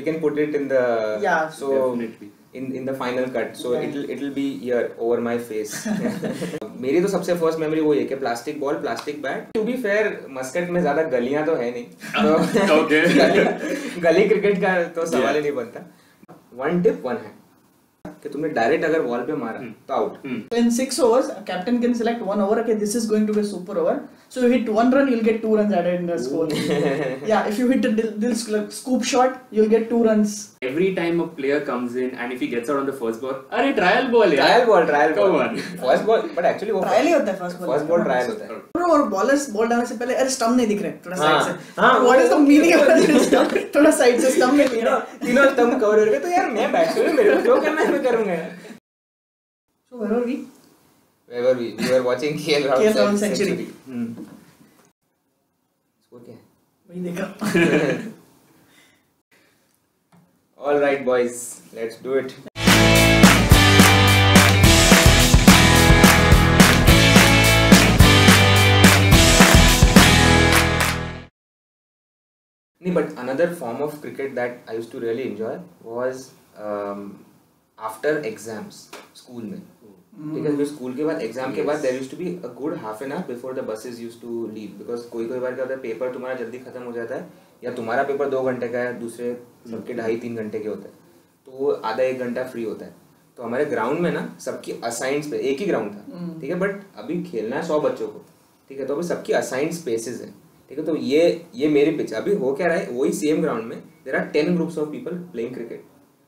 can put it in the so definitely. in the final cut. So it'll be here over my face. मेरी तो सबसे first memory वही है कि plastic ball, plastic bat. To be fair, Muscat में ज्यादा गलियां तो है नहीं, तो गली क्रिकेट का तो सवाल ही नहीं बनता. वन टिप वन है कि तुमने डायरेक्ट अगर वॉल पे मारा तो out. In 6 overs, a captain can select 1 over. Okay, this is going to be a super over. So you hit 1 run, you'll get 2 runs added in the score. Yeah, if you hit a scoop shot, you'll get 2 runs. Every time a player comes in and if he gets out on the first ball, अरे trial ball यार. Trial Come ball on. First ball. But actually वो trial ही होता है first ball trial होता है. और bowlers ball डालने से पहले अरे स्टंप नहीं दिख रहे, थोड़ा साइड से. हाँ, what is the meaning off stump? थोड़ा साइड से स्टंप में नहीं. तीनों स्टंप कवर हो गए तो यार मैं बैट्समैन हूं, मेरे को जो करना है मैं करूंगा. So where are we? Where were we? We were watching KL Rahul century. Score क्या है? वही देखा. All right, boys, let's do it. No, but another form of cricket that I used to really enjoy was after exams, school में. ठीक है, school के बाद exam के बाद there used to be a good half an hour before the buses used to leave, because कोई बार क्या होता है पेपर तुम्हारा जल्दी खत्म हो जाता है या तुम्हारा पेपर 2 घंटे का है, दूसरे सबके 2.5-3 घंटे के होते हैं, तो वो आधा 1 घंटा फ्री होता है. तो हमारे ग्राउंड में ना सबकी असाइंड स्पेस, एक ही ग्राउंड था, ठीक है, बट अभी खेलना है 100 बच्चों को, ठीक है, तो अभी सबकी असाइंड स्पेसेस है, ठीक है. तो ये मेरी पिच अभी हो क्या रहा है, वही सेम ग्राउंड में there are 10 groups of people playing cricket,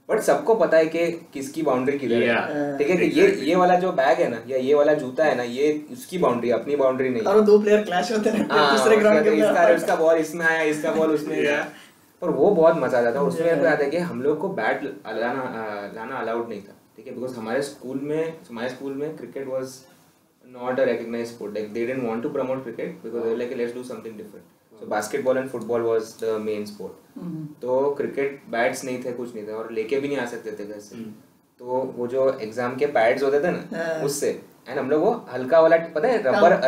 but सबको पता है कि किसकी बाउंड्री किधर है, ठीक है, कि ये वाला जो बैग है ना या ये वाला जूता है ना, ये उसकी बाउंड्री, अपनी बाउंड्री नहीं. और 2 प्लेयर क्लैश होते हैं दूसरे ग्राउंड के, इसका बॉल इसमें आया, इसका बॉल उसमें गया, पर वो बहुत मजा आता था. उसमें मेरे को याद है कि हम लोग को बैट लाना अलाउड नहीं था, ठीक है, बिकॉज हमारे स्कूल में cricket was not a recognised sport. Like they didn't want to promote cricket because they were like let's do something different. So basketball and football was the main sport. तो cricket bats नहीं थे, कुछ नहीं था, और लेके भी नहीं आ सकते थे घर से. तो वो जो एग्जाम के पैड्स होते थे ना, उससे, एंड हम लोग वो हल्का वाला, पता है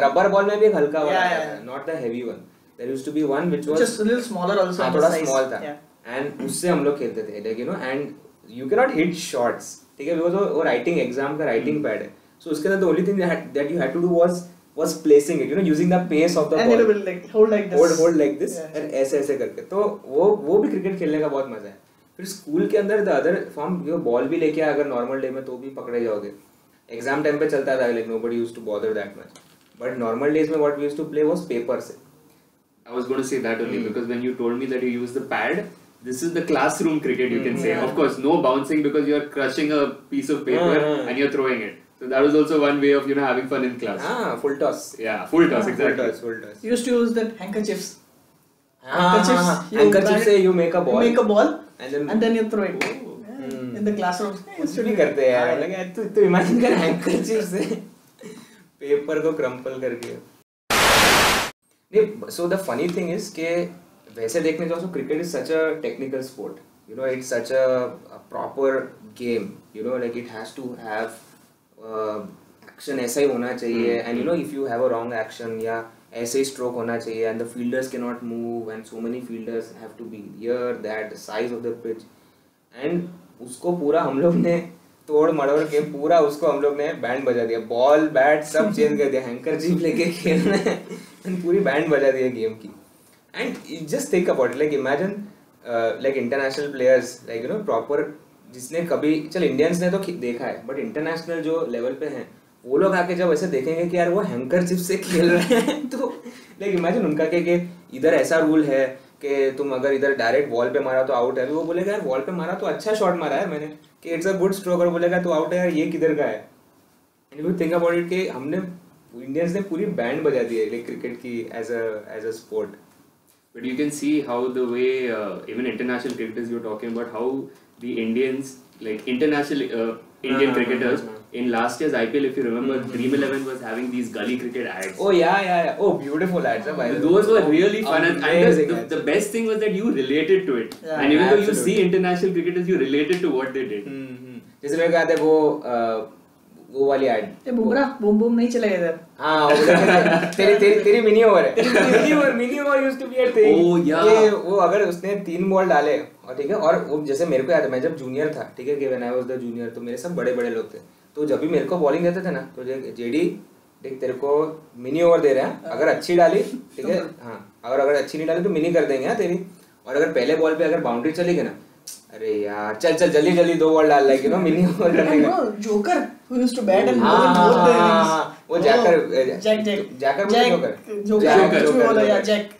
रबर बॉल में भी एक हल्का वाला आता था, not the heavy one. There used to be one which was just a little smaller also, थोड़ा स्मॉल था, एंड उससे हम लोग खेलते थे, like you know, and you can not hit shots, ठीक है, बिकॉज वो राइटिंग एग्जाम का राइटिंग पैड है. सो उसके अंदर the only thing that you had to do was placing it, you know, using the pace of the and ball, it will like hold like this, and ऐसे करके. तो वो भी cricket खेलने का बहुत मजा है. फिर स्कूल के अंदर द अदर फॉर्म, जो बॉल भी लेके अगर नॉर्मल डे में तो भी पकड़े जाओगे. एग्जाम टाइम पे चलता था, like nobody used to bother that much, but normal days में what we used to play was paper से. I was going to say that only because when you told me that you use the pad, this is the classroom cricket, you can say. Of course, no bouncing because you are crushing a piece of paper and you're throwing it. So that was also one way of, you know, having fun in class. Full toss. Yeah, full toss, exactly. Full toss. You used to use that handkerchiefs. Handkerchief से you make a ball. And then you throw it in the classroom. कुछ भी करते हैं यार, लगे तू imagine कर handkerchief से पेपर को क्रम्पल करके. नहीं, so the funny thing is कि वैसे देखने जाओ तो cricket is such a technical sport. You know, it's such a proper game. You know, like it has to have action ऐसा ही होना चाहिए, and you know if you have a wrong action या ऐसे ही स्ट्रोक होना चाहिए, and the fielders can not move, and so many fielders have to be here that the size of the pitch, and उसको पूरा हम लोग ने तोड़ मड़ोड़ के पूरा उसको हम लोग ने बैंड बजा दिया, बॉल बैट सब चेंज कर दिया, हैंकरचीफ लेके खेलना है, एंड पूरी बैंड बजा दिया गेम की. And just think about it, like imagine like international players, like you no proper, जिसने कभी, चल इंडियंस ने तो देखा है, बट इंटरनेशनल जो लेवल पे हैं वो लोग आके जब ऐसे देखेंगे कि यार वो हैंकरचिप से खेल रहे हैं, तो लाइक इमेजिन उनका कि इधर ऐसा रूल है कि तुम अगर इधर डायरेक्ट बॉल पे मारा तो आउट है, वो बोलेगा यार बॉल पे मारा तो अच्छा शॉट मारा है मैंने, कि इट्स अ गुड स्ट्रोक, और बोलेगा तो आउट है यार, ये किधर का है. And you think about it कि हमने इंडियंस ने पूरी बैंड बजा दी है लाइक क्रिकेट की as a sport. But you can see how the way even international cricketers you're talking about, how the Indians, like international Indian cricketers in last year's IPL, if you remember, Dream 11 was having these gully cricket ads. Oh yeah. Oh, beautiful ads. Those were really fun, and the best thing was that you related to it. Yeah, and even though you see international cricketers, you related to what they did. जैसे मेरे को याद है वो वो वाली add, ये Bumrah boom boom नहीं चलेगा इधर। हाँ वो तेरी मिनी ओवर है, mini over used to be a thing. Oh, yeah. कि वो अगर उसने 3 बॉल डाले और ठीक है, और वो जैसे मेरे को याद है मैं जब जूनियर था, ठीक है, कि when I was the junior, तो मेरे सब बड़े बड़े लोग थे, तो जब भी मेरे को बॉलिंग देते थे ना, तो जेडी देख तेरे को मिनी ओवर दे रहे हैं, अगर अच्छी डाली ठीक है, हाँ अगर अच्छी नहीं डाली तो मिनी कर देंगे हाँ तेरी, और अगर पहले बॉल पे अगर बाउंड्री चली गई ना, अरे यार चल जल्दी 2 बॉल डाल like you no mini over करने का। Joker who used to bat and हाँ, bowl in both the innings. वो जैकर जैक।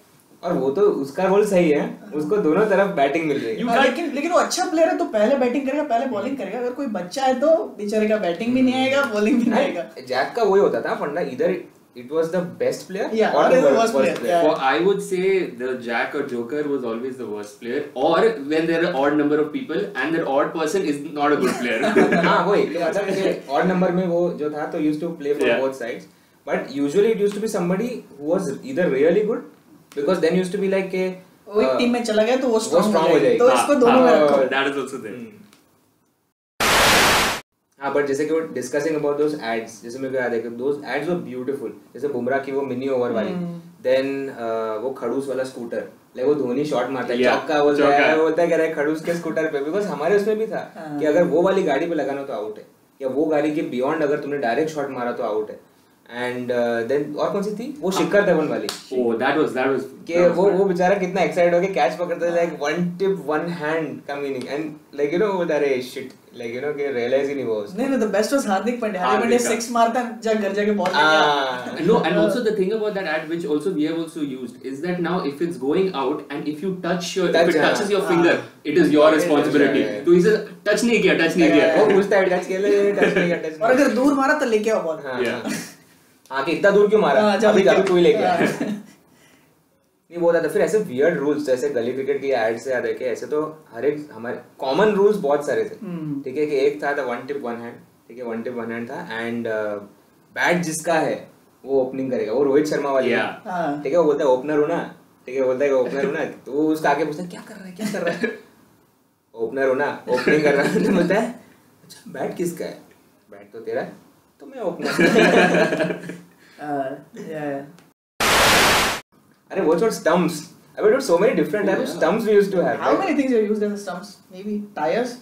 और वो तो उसका रोल सही है, उसको दोनों तरफ बैटिंग मिल रही है। लेकिन वो अच्छा प्लेयर है तो पहले बैटिंग करेगा, पहले बॉलिंग करेगा। अगर कोई बच्चा है तो बेचारे का बैटिंग भी नहीं आएगा, बॉलिंग भी नहीं आएगा। जैक का वही होता था फंडा, इधर it was the best player Yeah, or or the the worst worst player. Well, I would say the Jack or Joker was always the worst player, or when there are odd number of people and that odd person is not a good player. हाँ वही मतलब odd number में वो जो था तो used to play for both sides, but usually it used to be somebody who was either really good, because then used to be like के वो एक टीम में चला गया तो वो स्ट्रांग हो जाएगी, तो इसको हाँ, दोनों में रखो। That is also there. हाँ बट जैसे कि वो डिस्कसिंग अबाउट दोस एड्स, जैसे मेरे को याद है कि दोस एड्स वर ब्यूटीफुल, जैसे बुमराह की वो मिनी ओवर वाली, देन वो खड़ूस वाला स्कूटर, लाइक वो धोनी शॉट मारता है चौका बोलता है कह रहा है खड़ूस के स्कूटर पे, बिकॉज हमारे उसमें भी था कि अगर वो वाली गाड़ी पे लगाना तो आउट है, या वो गाड़ी के बियॉन्ड अगर तुमने डायरेक्ट शॉट मारा तो आउट है। एंड देन और कौन सी थी वो शिखर धवन वाली, oh that was कि वो बेचारा कितना एक्साइटेड हो के कैच पकड़ता है, like one tip one hand का meaning, and like you know अरे शिट, लाइक यू नो कि रियलाइज ही नहीं हुआ उसने। नहीं the best was Hardik Pandya 6 मारता घर जाके बॉल लेके। No, and also the thing about that ad which also we have also used is that now if it's going out and if you touch your if it touches your finger, it is your responsibility. तो इसे touch नहीं किया वो पूछता है touch किया touch नहीं किया, और अगर दूर मारा तो लेके आओ बॉल। हाँ कि इतना दूर क्यों मारा, अभी कोई लेके आया नहीं बोलता था। फिर ऐसे वियर्ड रूल्स, जैसे गली क्रिकेट की एड से याद है कि ऐसे तो हर एक हमारे कॉमन रूल्स बहुत सारे थे, ठीक है, कि एक था वन टिप वन हैंड, ठीक है, वन टिप वन हैंड था, एंड बैट जिसका है वो ओपनिंग करेगा, वो रोहित शर्मा वाली, ठीक है, वो बोलता है ओपनर हो ना, ठीक है, बोलता है ओपनर हो ना, तो वो उसका आगे पूछता है क्या कर रहा है ओपनर हो ना, ओपनिंग कर रहा है, तो बोलता है अच्छा बैट किसका है, बैट तो तेरा है, तो मैं ओपनर। अरे वो छोड़ स्टंप्स, अबे dude, so many different types of stumps we used to have. How many things you used as stumps? Maybe tires,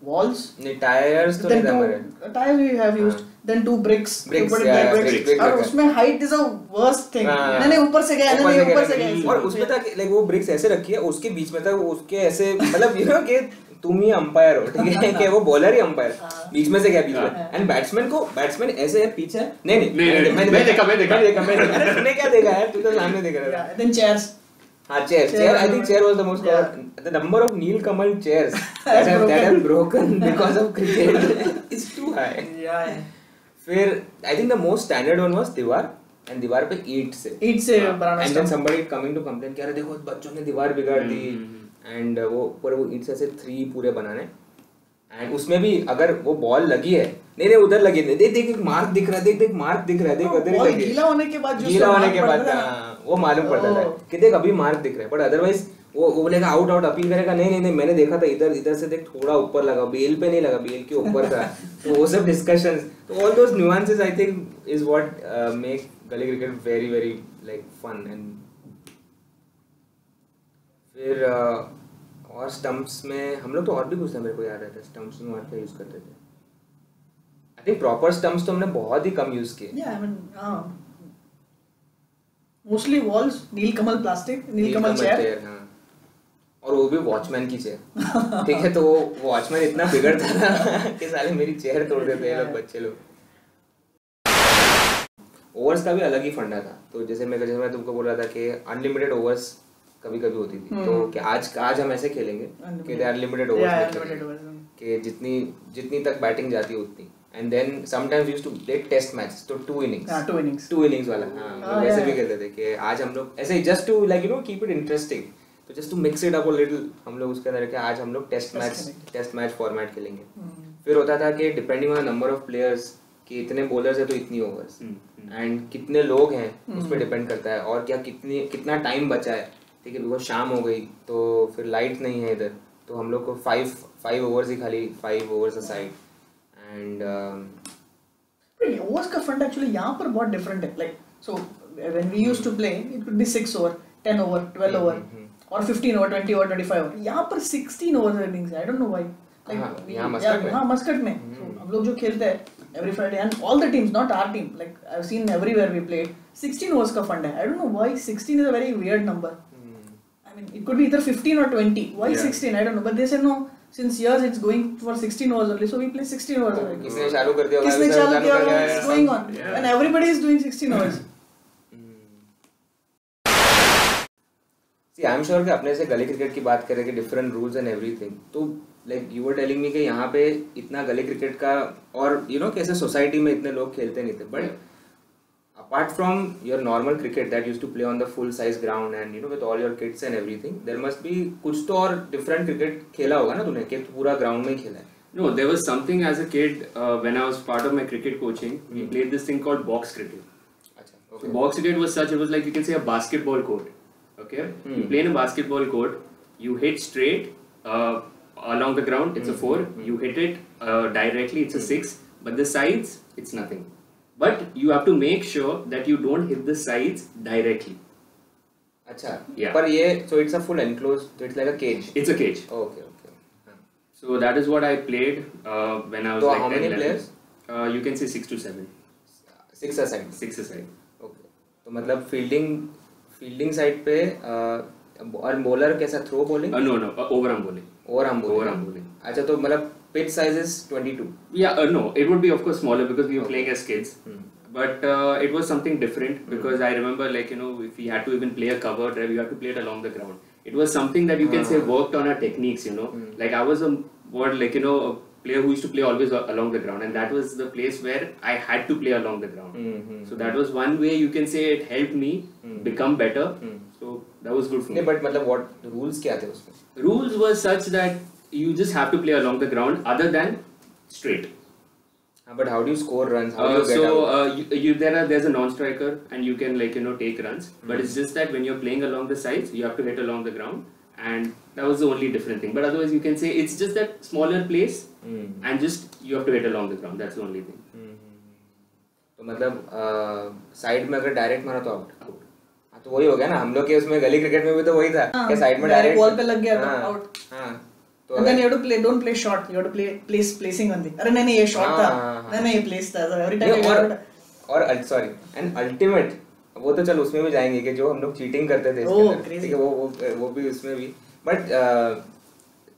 walls. नहीं टायर्स तो नहीं था हमारे। Tires we have used. Then 2 bricks. Bricks, bricks. और उसमें height is a worst thing. नहीं ऊपर से गया, नहीं ऊपर से गया। और उसमें था कि like वो bricks ऐसे रखी है, उसके बीच में था उसके ऐसे मतलब you know कि तुम ही अंपायर हो, ठीक है, कि वो बॉलर ही अंपायर, बीच में से क्या बीच में, एंड बैट्समैन ऐसे है पीछे, नहीं मैं देखा तूने क्या देखा है, तू तो सामने देख रहा था। Then chairs. हाँ chair, I think chair was the most the number of Nilkamal chairs that have broken because of cricket is too high. फिर I think the most standard one was दीवार, and दीवार पे ईंट से बनाना, and then somebody coming to complain कि अरे देखो बच्चों ने दीवार बिगाड़ दी, एंड वो पूरे वो ईंट से ऐसे 3 पूरे बनाने, एंड उसमें भी अगर वो बॉल लगी है, नहीं उधर लगी है, देख एक मार्क दिख रहा है, देख मार्क दिख रहा है, देख उधर ही लगी है, गीला होने के बाद वो मालूम पड़ता था कि देख अभी मार्क दिख रहा है, बट अदरवाइज वो बोलेगा आउट अपील करेगा, नहीं मैंने देखा था इधर से देख थोड़ा ऊपर लगा, बेल पे नहीं लगा, बेल के ऊपर था। तो वो सब डिस्कशंस, तो all those nuances I think is what make gully cricket very very like fun. And फिर और स्टंप्स में हम लोग तो और भी कुछ था, मेरे को याद आता है स्टंप्स में और क्या यूज करते थे। आई थिंक प्रॉपर स्टंप्स तो हमने बहुत ही कम यूज किए। मोस्टली वॉल्स, नीलकमल प्लास्टिक, नीलकमल चेयर, हाँ, और वो भी वॉचमैन की चेयर, ठीक है, तो वो वॉचमैन इतना बिगड़ता था कि साले मेरी चेयर तोड़ देते हैं लोग, बच्चे लोग। ओवर्स का भी अलग ही फंडा था, तो जैसे मैं तुमको बोल रहा था कि अनलिमिटेड ओवर्स कभी कभी होती थी, तो कि आज हम ऐसे खेलेंगे कि अनलिमिटेड ओवर्स, कि जितनी तक बैटिंग जाती है उतनी, and then sometimes used to take test match, तो 2 इनिंग्स वाला, हाँ वैसे भी कहते थे कि आज हम लोग ऐसे just to like you know keep it interesting, तो just to mix it up a little, हम लोग उसके अंदर कि आज हम लोग टेस्ट मैच फॉर्मेट खेलेंगे। फिर होता था कि depending on number of players, कि इतने बॉलर्स है तो इतनी ओवर्स, एंड कितने लोग हैं उस पर डिपेंड करता है, और क्या कितना टाइम बचा है, ठीक है, बिकॉज शाम हो गई तो फिर लाइट नहीं है इधर, तो हम लोग को 5 ओवर्स ही खाली 5 ओवर्स असाइड, एंड नहीं overs का fund actually यहाँ पर बहुत different है. Like so when we used to play, it could be 6 over, 10 over, 12 over, or 15 over, 20 over, 25 over. यहाँ पर 16 overs innings है. I don't know why. Like यहाँ मस्कट में. So हम लोग जो खेलते हैं every Friday and all the teams, not our team. Like I've seen everywhere we played. 16 overs का fund है. I don't know why 16 is a very weird number. I mean, it could be either 15 or 20. Why 16? I don't know. But they said no. Since years it's going for 16 overs only, so we play 16 overs. किसने चालू कर दिया? किसने चालू किया? It's going on, and everybody is doing 16 overs. See, I'm sure कि अपने से गली क्रिकेट की बात करें कि different rules and everything. तो like you were telling me कि यहाँ पे इतना गली क्रिकेट का और you know कैसे सोसाइटी में इतने लोग खेलते नहीं थे. But apart from your normal cricket that used to play on the full size ground and you know with all your kids and everything, there must be कुछ तो और different cricket खेला होगा ना तूने कि पूरा ground में ही खेला है. No, there was something as a kid when I was part of my cricket coaching. We played this thing called box cricket. अच्छा, okay. So box cricket was such, it was like you can say a basketball court. Okay, you play in a basketball court. You hit straight along the ground. It's a 4. You hit it directly. It's a 6. But the sides, it's nothing. But you have to make sure that you don't hit the sides directly. अच्छा. Yeah. पर ये so it's a full enclosed. So it's like a cage. It's a cage. Okay. So that is what I played when I was So like how 10, many 11. players? You can say 6 to 7. 6 aside. 6 aside. Okay. तो मतलब fielding side पे और bowler कैसा throw bowling? No, overarm bowling. Overarm Overarm bowling. अच्छा तो मतलब pitch size is 22. Yeah, no, it would be of course smaller because we were playing as kids. But it was something different because I remember like you know if we had to even play a cover drive, we had to play it along the ground. It was something that you can say worked on our techniques. You know, like I was a player who used to play always along the ground, and that was the place where I had to play along the ground. So that was one way you can say it helped me become better. So that was good for me. But मतलब what rules क्या थे उसमें? Rules were such that you just have to play along the ground other than straight. But how do you score runs? How do you get out? There's a non-striker and you can like you know take runs. But it's just that when you're playing along the sides, you have to hit along the ground, and that was the only different thing. But otherwise, you can say it's just that smaller place and just you have to hit along the ground. That's the only thing. तो मतलब side में अगर direct मारा तो out. हाँ तो वही हो गया ना हम लोग के उसमें गली क्रिकेट में भी तो वही था कि साइड में डायरेक्ट बॉल पे लग गया तो आउट. हाँ. And then you have to play. Don't play short. You have to play placing on the. अरे नहीं ये short था. नहीं ये place था. So every time. और sorry and ultimate वो तो चल उसमें भी जाएंगे कि जो हम लोग चीटिंग करते थे इसके अंदर. ठीक है वो भी उसमें भी. But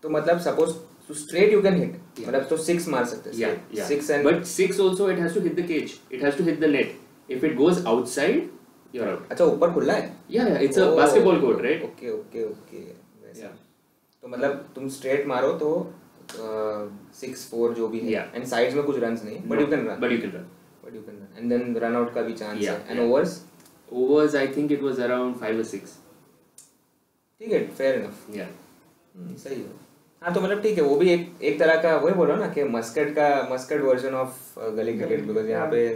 तो मतलब suppose to straight you can hit. मतलब तो 6 मार सकते हैं. Yeah. 6 and. But 6 also it has to hit the cage. It has to hit the net. If it goes outside, you're out. अच्छा ऊपर खुला है? Yeah. It's a basketball court, right? Okay. Yeah. तो मतलब तुम स्ट्रेट मारो तो 6-4 जो भी है एंड साइड्स में कुछ रन्स नहीं but you can run and then run out का भी चांस है and overs I think it was around 5 or 6. ठीक है फेयर इनफ. या सही है. हाँ तो मतलब ठीक है वो भी एक तरह का वही बोलो ना कि मस्कट वर्जन ऑफ गली क्रिकेट बिकॉज यहाँ पे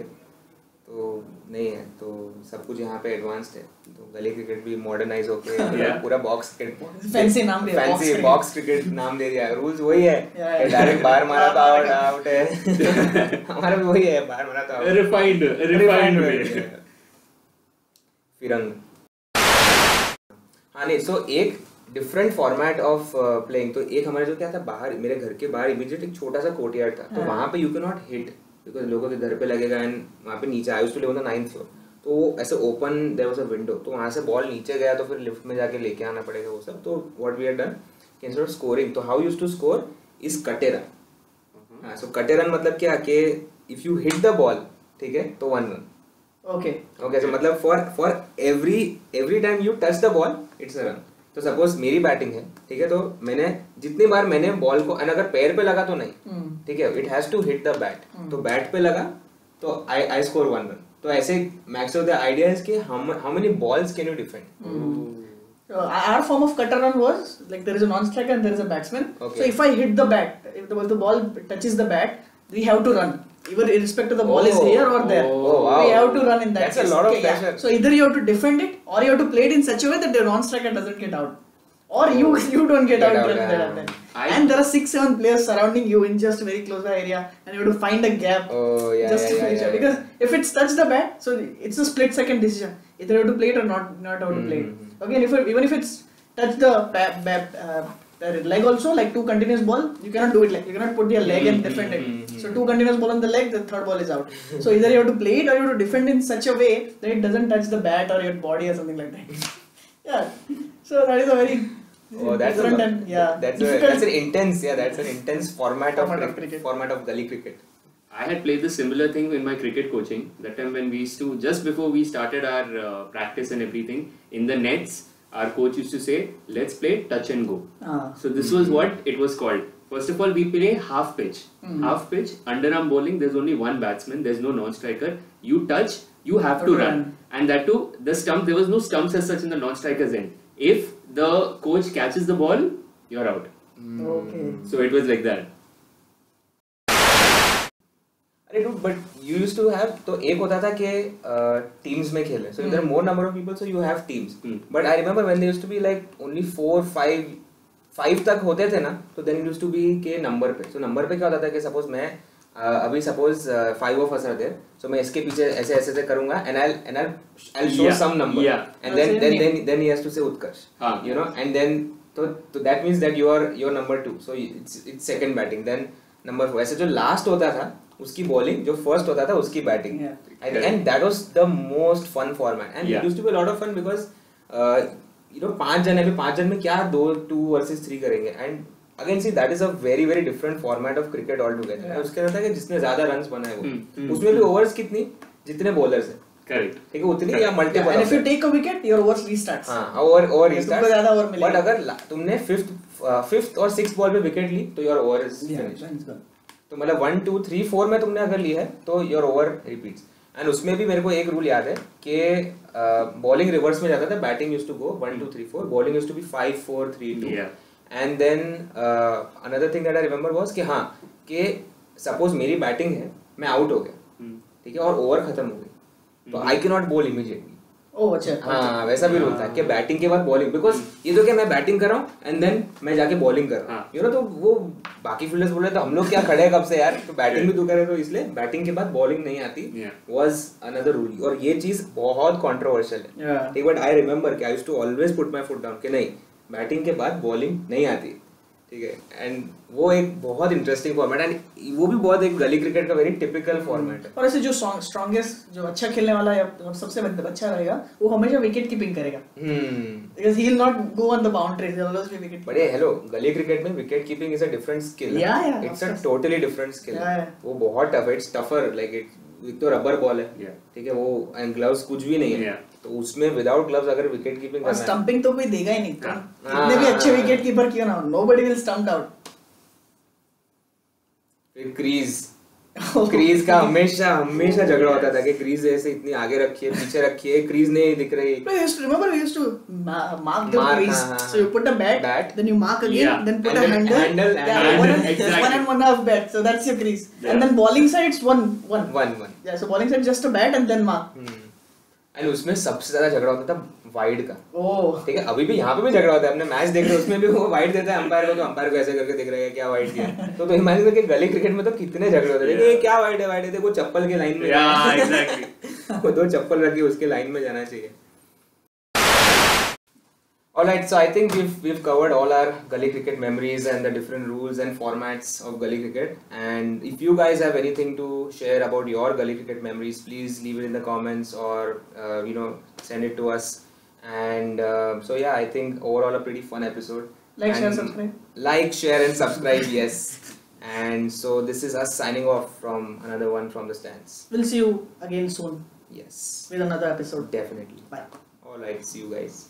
तो नहीं है तो सब कुछ यहाँ पे एडवांस्ड है तो गली क्रिकेट भी मॉडर्नाइज होके पूरा box cricket fancy box cricket नाम दे दिया. रूल्स वही है डायरेक्ट बाहर मारा तो आउट है. हमारा भी वही है बाहर मारा तो आउट. रिफाइंड फिरंग. हाँ नहीं सो एक डिफरेंट फॉर्मेट ऑफ प्लेइंग. तो एक हमारे जो क्या था बाहर मेरे घर के बाहर इमीडिएट एक छोटा सा कोर्टयार्ड था तो वहाँ पे you can not hit because लोगों के घर पे लगेगा एंड वहाँ पे नीचे I used to live on the 9th floor तो वो ऐसे open there was a window तो वहाँ से बॉल नीचे गया तो फिर लिफ्ट में जाके लेके आना पड़ेगा वो सब. तो what we had done instead of scoring तो how used to score is कटे रन. हाँ सो कटे रन मतलब क्या कि if you hit the ball ठीक है तो 1 run. Okay सो मतलब for every time you touch the ball it's a run. तो सपोज मेरी बैटिंग है ठीक है तो मैंने जितनी बार मैंने बॉल को अगर पैर पे लगा तो नहीं ठीक है it has to hit the bat. तो बैट पे लगा तो आई स्कोर 1 run. तो ऐसे max of the idea is कि how many balls can you defend. Our form of cutter run was like there is a non-striker and there is a batsman. Okay. So if I hit the bat, if the ball touches the bat, we have to run. Even irrespective of the ball is here or there, wow. we have to run in that That's case. a lot of pressure. So either you have to defend it or you have to play it in such a way that the non-striker doesn't get out. Or you don't get out out, there yeah. and then. And there are 6-7 players surrounding you in just very close by area, and you have to find a gap Oh, yeah, just to yeah, finish yeah, it. Because if it's touched the bat, so it's a split second decision. Either you have to play it or not how to play it. Okay, and even if it's touched the leg also, like 2 continuous ball, you cannot do it like, you cannot put your leg and defend it. So 2 continuous ball on the leg, the third ball is out. So either you have to play it or you have to defend in such a way that it doesn't touch the bat or your body or something like that. Yeah. So that is a very Oh, that's different and that's an intense format of cricket. Format of gully cricket. I had played the similar thing in my cricket coaching. That time when we used to, just before we started our practice and everything, in the nets, our coach used to say, let's play touch and go. So this was what it was called. First of all, we play half pitch. Half pitch, underarm bowling, there's only one batsman, there's no non-striker. You touch, you have to run. And that too, the stump, there was no stumps as such in the non-striker's end. If the coach catches the ball, you're out. Okay. So it was like that. अरे dude, but you used to have, तो एक होता था कि teams में खेले, so there are more number of people, so you have teams. But I remember when there used to be like only 4, 5 तक होते थे ना, तो then it used to be के number पे. So number पे क्या होता था कि suppose मैं अभी suppose 5 of us are there, so मैं इसके पीछे ऐसे ऐसे करूँगा, and I'll show some number, and then he has to say Utkarsh, you know, and then so that means that you are number 2, so it's second batting, then number 4. ऐसे जो last होता था उसकी bowling, जो first होता था उसकी batting, and that was the most fun format, and it used to be a lot of fun because you know 5 जन है, 5 जन में क्या 2 versus 3 करेंगे, and again see that is a very very different format of cricket altogether. उसके अंदर था कि जिसने ज़्यादा runs बनाए वो, उसमें भी overs कितनी, जितने bowlers हैं, Correct. ठीक है, उतनी या multiple. And if you take a wicket, your overs restarts. हाँ, over restarts. तुमको ज़्यादा over मिलेगा. But अगर तुमने fifth और sixth ball पे wicket ली, तो your over is finished. तो मतलब 1, 2, 3, 4 में तुमने अगर ली है, तो your over repeats. And उसमें भी मेरे को एक rule याद है कि bowling reverse में जाता था, batting used to go 1, 2, 3, 4, bowling used to be 5, 4, 3, 2. Yeah. And then another thing that I remember was कि हाँ, कि suppose मेरी batting है, मैं out हो गया, ठीक है, और over खत्म हो गई, तो I cannot bowl immediately. Oh, अच्छा. हाँ, वैसा भी रूल था कि बैटिंग के बाद बॉलिंग, बिकॉज ये तो क्या मैं बैटिंग कर रहा हूँ एंड देन मैं जाके बॉलिंग कर रहा हूँ, यू नो, तो वो बाकी फील्डर्स बोल रहे थे हम लोग क्या खड़े हैं कब से यार, तो बैटिंग भी तू करे, तो इसलिए बैटिंग के बाद बॉलिंग नहीं आती वाज अनदर रूल, और ये चीज बहुत कंट्रोवर्शियल है, ठीक, बट आई रिमेंबर कि I used to always put my foot down कि नहीं, बैटिंग के बाद बॉलिंग नहीं आती, ठीक है, एंड वो एक बहुत इंटरेस्टिंग फॉर्मेट, एंड वो भी बहुत एक गली क्रिकेट का वेरी टिपिकल फॉर्मेट है. और ऐसे जो स्ट्रॉन्गेस्ट, जो अच्छा खेलने वाला या सबसे अच्छा रहेगा, वो हमेशा विकेट कीपिंग करेगा, because he will not go on the boundaries, he will always be wicket. But hello, गली क्रिकेट में wicket keeping is a different skill, it's a totally different skill, वो बहुत टफ है, इट्स टफर, लाइक एक तो rubber ball है, ठीक है, वो एंड ग्लव्स कुछ भी नहीं है, तो उसमें विदाउट ग्लव्स अगर विकेट कीपिंग करना है, स्टंपिंग तो कोई देगा ही नहीं, कितने भी अच्छे विकेट कीपर क्यों ना हो, नोबडी विल स्टंप आउट. फिर क्रीज का हमेशा झगड़ा होता था कि क्रीज ऐसे इतनी आगे रखिए, पीछे रखिए, क्रीज नहीं दिख रही. Remember we used to mark the crease, so you put a bat, then you mark again, then put a handle, one and one half bat, so that's your crease, and then bowling side's one. Yeah, so bowling side just a bat and then mark. And उसमें सबसे ज्यादा झगड़ा होता था wide का, ठीक है, अभी भी यहाँ पे भी झगड़ा होता है, अपने मैच देख रहे हो उसमें भी वो वाइड देता है अंपायर को, तो अंपायर को ऐसे करके देख रहा है क्या वाइड दिया, तो इमेजिन करके गली क्रिकेट में तो कितने झगड़े होते थे कि क्या वाइड है, देखो चप्पल के लाइन में, वो 2 चप्पल रखी उसके लाइन में जाना चाहिए. Alright, so I think we've covered all our gully cricket memories and the different rules and formats of gully cricket. And if you guys have anything to share about your gully cricket memories, please leave it in the comments or you know, send it to us. And so yeah, I think overall a pretty fun episode. Like, share, subscribe. Like, share and subscribe, yes. And so this is us signing off from another one from the stands. We'll see you again soon. Yes. With another episode. Definitely. Bye. Alright, see you guys.